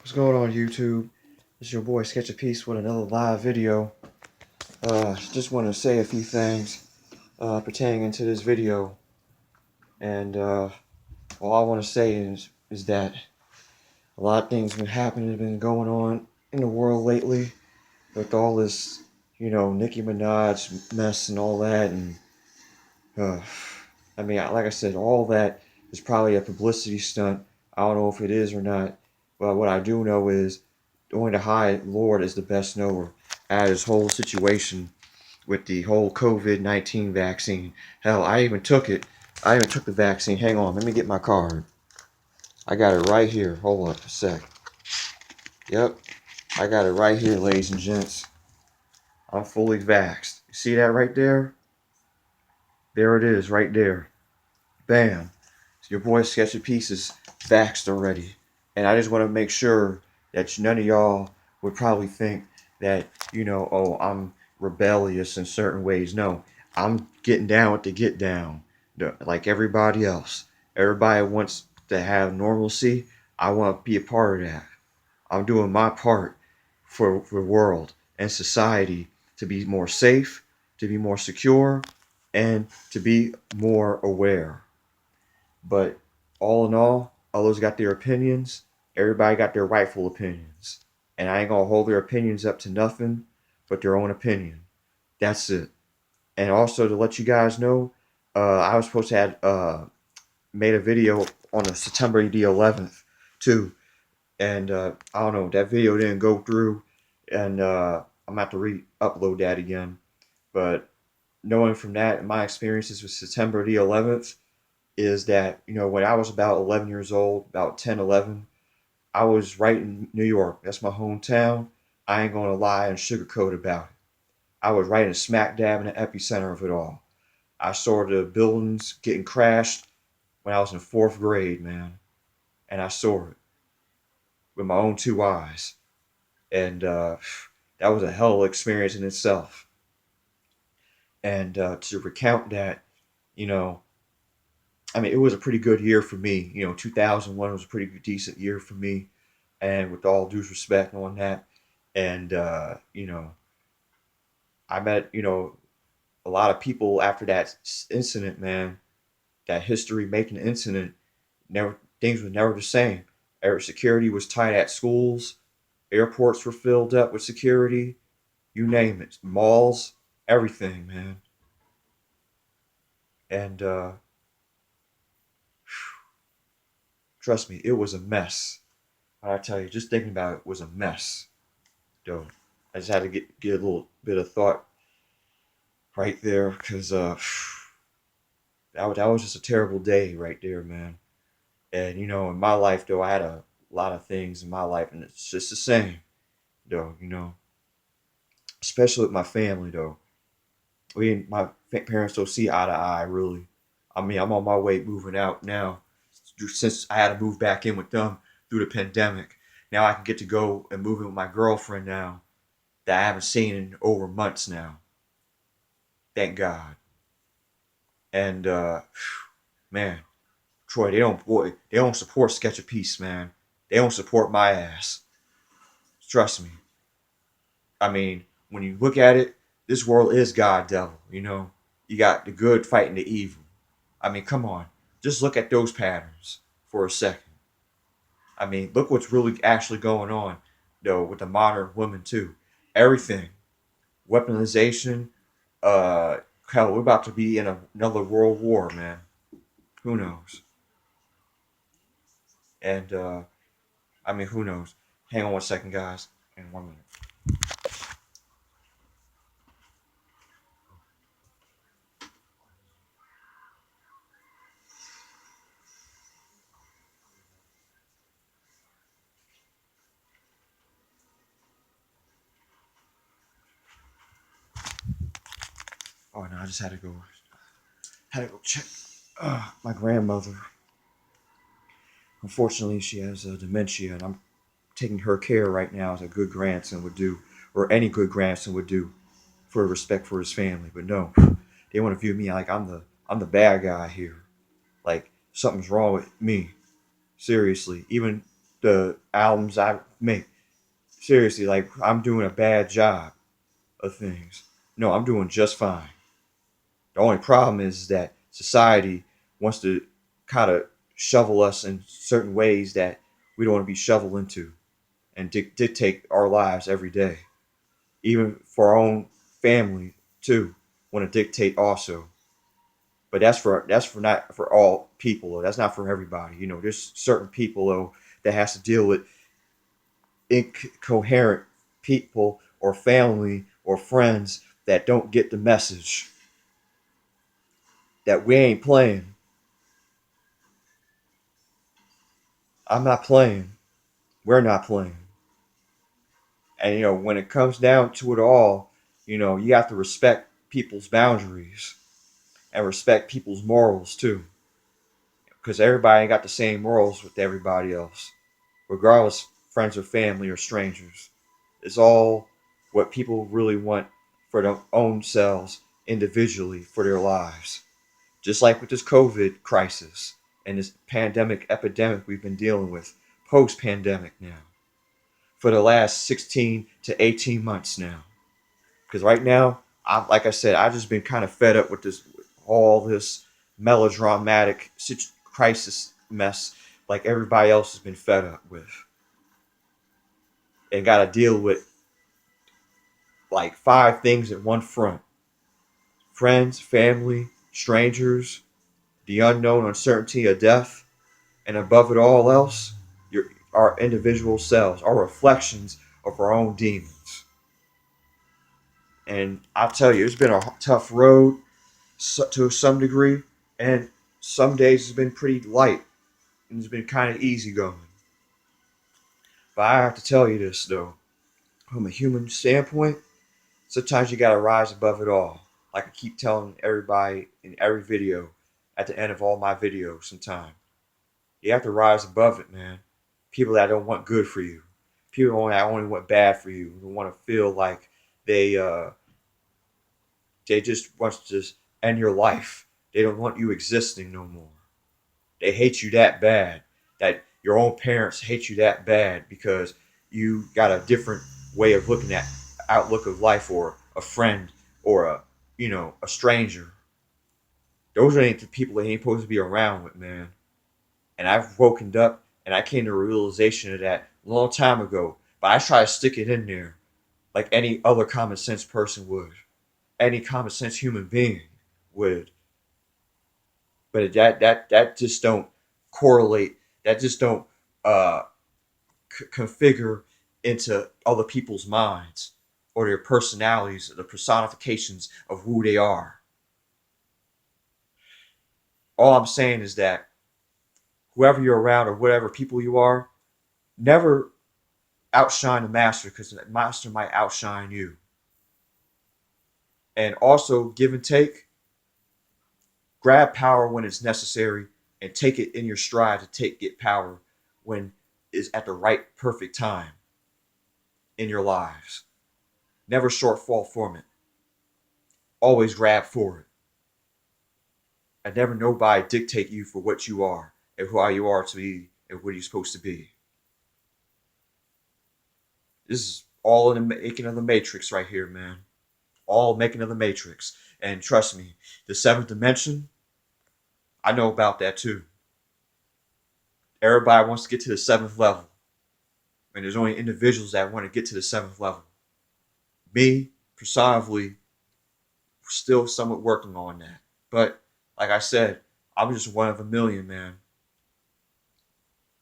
What's going on, YouTube? It's your boy Sketch a Piece with another live video. Just want to say a few things pertaining to this video, and all I want to say is that a lot of things have been going on in the world lately with all this, Nicki Minaj mess and all that, and uh, like I said, all that is probably a publicity stunt. I don't know if it is or not, but what I do know is only the High Lord is the best knower out of this whole situation with the whole COVID-19 vaccine. Hell, I even took it. I even took the vaccine. Hang on, let me get my card. I got it right here. Hold up a sec. Yep, I got it right here, ladies and gents. I'm fully vaxxed. You see that right there? There it is, right there. Bam. So your boy Sketchy Piece is vaxxed already. And I just want to make sure that none of y'all would probably think that, oh, I'm rebellious in certain ways. No, I'm getting down with the get down. Like everybody else. Everybody wants to have normalcy. I want to be a part of that. I'm doing my part for the world and society to be more safe, to be more secure, and to be more aware. But all in all, others got their opinions. Everybody got their rightful opinions. And I ain't gonna hold their opinions up to nothing but their own opinion. That's it. And also to let you guys know, I was supposed to have made a video on the September the 11th too. And I don't know, that video didn't go through. And I'm gonna have to re-upload that again. But knowing from that and my experiences with September the 11th, is that, when I was about 11 years old, about 10, 11, I was right in New York. That's my hometown. I ain't going to lie and sugarcoat about it. I was right in smack dab in the epicenter of it all. I saw the buildings getting crashed when I was in fourth grade, man. And I saw it with my own two eyes. And that was a hell of an experience in itself. And to recount that, you know, it was a pretty good year for me. 2001 was a pretty decent year for me, and with all due respect on that, and I met a lot of people after that incident, man. That history making incident, never things were never the same. Security was tight at schools, airports were filled up with security, you name it, malls, everything, man, and trust me, it was a mess. I tell you, just thinking about it was a mess. Though I just had to get a little bit of thought right there because that was just a terrible day right there, man. And in my life though, I had a lot of things in my life, and it's just the same though. Especially with my family though. My parents don't see eye to eye really. I'm on my way moving out now since I had to move back in with them through the pandemic. Now I can get to go and move in with my girlfriend now that I haven't seen in over months now. Thank God. And man, Troy, they don't support Sketch a Piece, man. They don't support my ass. Trust me. When you look at it, this world is God devil. You got the good fighting the evil. Come on, just look at those patterns for a second. Look what's really actually going on, though, with the modern women too. Everything, weaponization. Hell, we're about to be in another world war, man. Who knows? And who knows? Hang on one second, guys. In 1 minute. Oh no, I just had to go check my grandmother. Unfortunately, she has dementia, and I'm taking her care right now as a good grandson would do, or any good grandson would do, for respect for his family. But no, they want to view me like I'm the bad guy here. Like something's wrong with me. Seriously, even the albums I make. Seriously, like I'm doing a bad job of things. No, I'm doing just fine. The only problem is that society wants to kind of shovel us in certain ways that we don't want to be shoveled into and dictate our lives every day. Even for our own family too, want to dictate also. But that's for not for all people. That's not for everybody. You know, there's certain people though that has to deal with incoherent people or family or friends that don't get the message that we ain't playing. I'm not playing. We're not playing. And you know, when it comes down to it all, you know, you have to respect people's boundaries and respect people's morals too. Because everybody ain't got the same morals with everybody else, regardless friends or family or strangers. It's all what people really want for their own selves individually for their lives. Just like with this COVID crisis and this pandemic epidemic we've been dealing with post pandemic now for the last 16 to 18 months now. Because right now, like I said, I've just been kind of fed up with all this melodramatic crisis mess like everybody else has been fed up with and got to deal with like five things at one front: friends, family, strangers, the unknown uncertainty of death, and above it all else, our individual selves, our reflections of our own demons. And I'll tell you, it's been a tough road to some degree, and some days it's been pretty light and it's been kind of easy going. But I have to tell you this though, from a human standpoint, sometimes you gotta rise above it all. Like I keep telling everybody in every video, at the end of all my videos, sometime you have to rise above it, man. People that don't want good for you, people that only want bad for you, who want to feel like they uh they just want to just end your life. They don't want you existing no more. They hate you that bad that your own parents hate you that bad because you got a different way of looking at outlook of life or a friend or a stranger. Those ain't the people that ain't supposed to be around with, man. And I've woken up and I came to a realization of that a long time ago. But I try to stick it in there like any other common sense person would, any common sense human being would. But that just don't correlate. That just don't uh, configure into other people's minds or their personalities, the personifications of who they are. All I'm saying is that whoever you're around or whatever people you are, never outshine the master because the master might outshine you. And also give and take, grab power when it's necessary and take it in your stride to get power when it's at the right perfect time in your lives. Never shortfall from it. Always grab for it. And never nobody dictate you for what you are and who you are to be and what you're supposed to be. This is all in the making of the Matrix right here, man. All making of the Matrix. And trust me, the seventh dimension, I know about that too. Everybody wants to get to the seventh level. And there's only individuals that want to get to the seventh level. Me, personally, still somewhat working on that. But like I said, I'm just one of a million, man.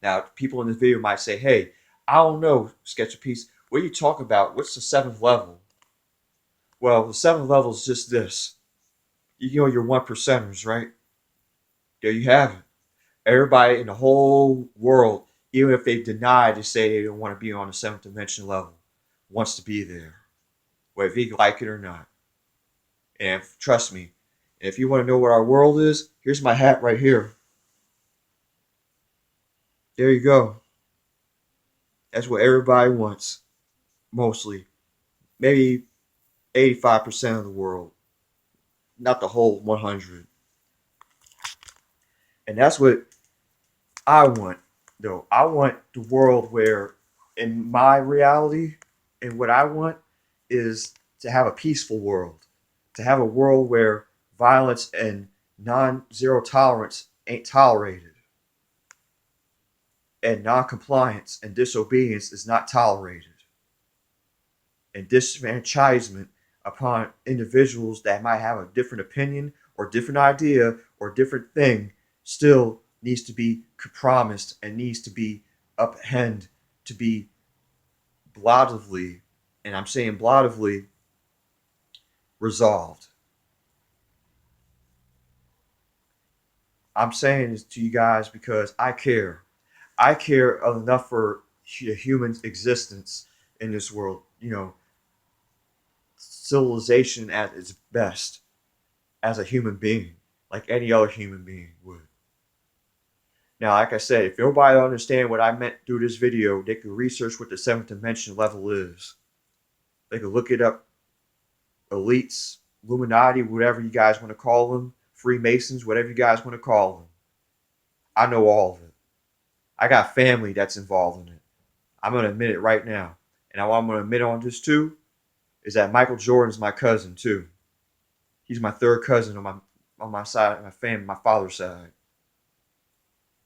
Now, people in this video might say, hey, I don't know, Sketch a Piece. What are you talking about? What's the seventh level? Well, the seventh level is just this. You know your one percenters, right? There you have it. Everybody in the whole world, even if they deny to say they don't want to be on the seventh dimension level, wants to be there, whether you like it or not. And trust me, if you want to know what our world is, here's my hat right here. There you go. That's what everybody wants, mostly. Maybe 85% of the world, not the whole 100. And that's what I want, though. I want the world where in my reality and what I want is to have a peaceful world, to have a world where violence and non-zero tolerance ain't tolerated, and non-compliance and disobedience is not tolerated, and disfranchisement upon individuals that might have a different opinion or different idea or different thing still needs to be compromised and needs to be upheld, to be blithely, and I'm saying blithely, resolved. I'm saying this to you guys because I care. I care enough for a human's existence in this world. You know, civilization at its best as a human being, like any other human being would. Now, like I said, if nobody understand what I meant through this video, they could research what the seventh dimension level is. They could look it up. Elites, Illuminati, whatever you guys want to call them, Freemasons, whatever you guys want to call them. I know all of it. I got family that's involved in it. I'm going to admit it right now. And what I'm going to admit on this too is that Michael Jordan's my cousin too. He's my third cousin on my side, my family, my father's side.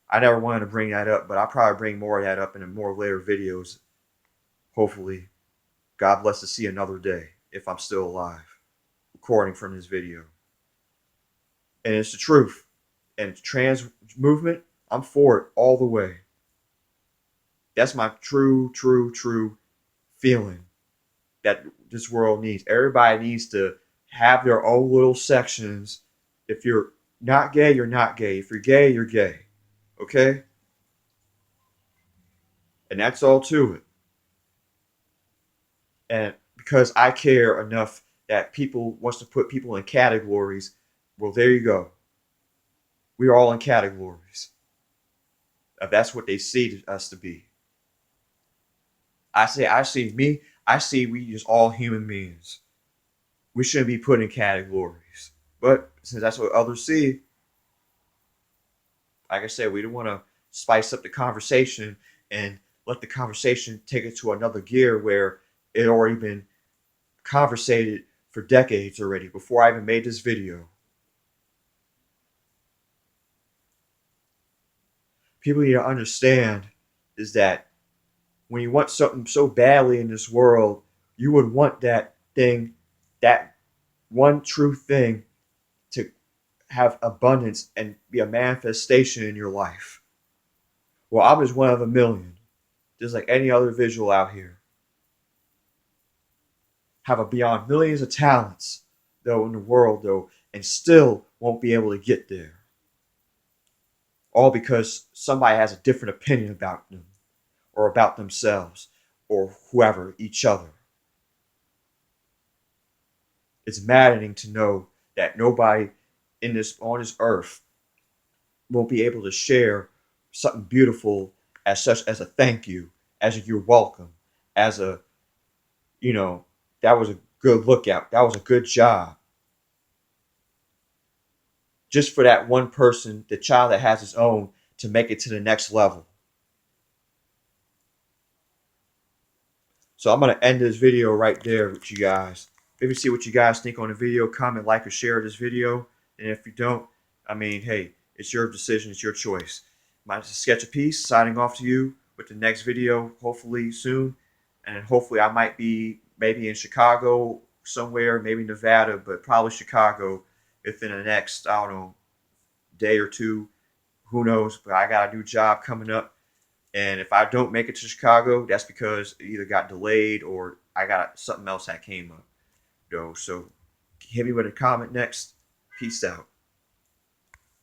I never wanted to bring that up, but I'll probably bring more of that up in more later videos. Hopefully, God bless to see another day if I'm still alive, recording from this video. And it's the truth. And trans movement, I'm for it all the way. That's my true feeling that this world needs. Everybody needs to have their own little sections. If you're not gay, you're not gay. If you're gay, you're gay. Okay? And that's all to it. And because I care enough that people wants to put people in categories, well, there you go. We are all in categories. That's what they see us to be. I see we just all human beings. We shouldn't be put in categories. But since that's what others see, like I said, we don't want to spice up the conversation and let the conversation take it to another gear where it already been conversated for decades already before I even made this video. People need to understand is that when you want something so badly in this world, you would want that thing, that one true thing, to have abundance and be a manifestation in your life. Well, I'm just one of a million, just like any other visual out here. Have a beyond millions of talents, though, in the world, though, and still won't be able to get there. All because somebody has a different opinion about them, or about themselves, or whoever, each other. It's maddening to know that nobody on this earth won't be able to share something beautiful as such as a thank you, as a you're welcome, as a, that was a good lookout, that was a good job. Just for that one person, the child that has his own, to make it to the next level. So I'm going to end this video right there with you guys. Maybe see what you guys think on the video. Comment, like, or share this video. And if you don't, I mean, hey, it's your decision. It's your choice. My Sketch of Peace signing off to you with the next video, hopefully soon. And hopefully I might be maybe in Chicago somewhere, maybe Nevada, but probably Chicago within the next, I don't know, day or two. Who knows? But I got a new job coming up. And if I don't make it to Chicago, that's because it either got delayed or I got something else that came up. So hit me with a comment next. Peace out.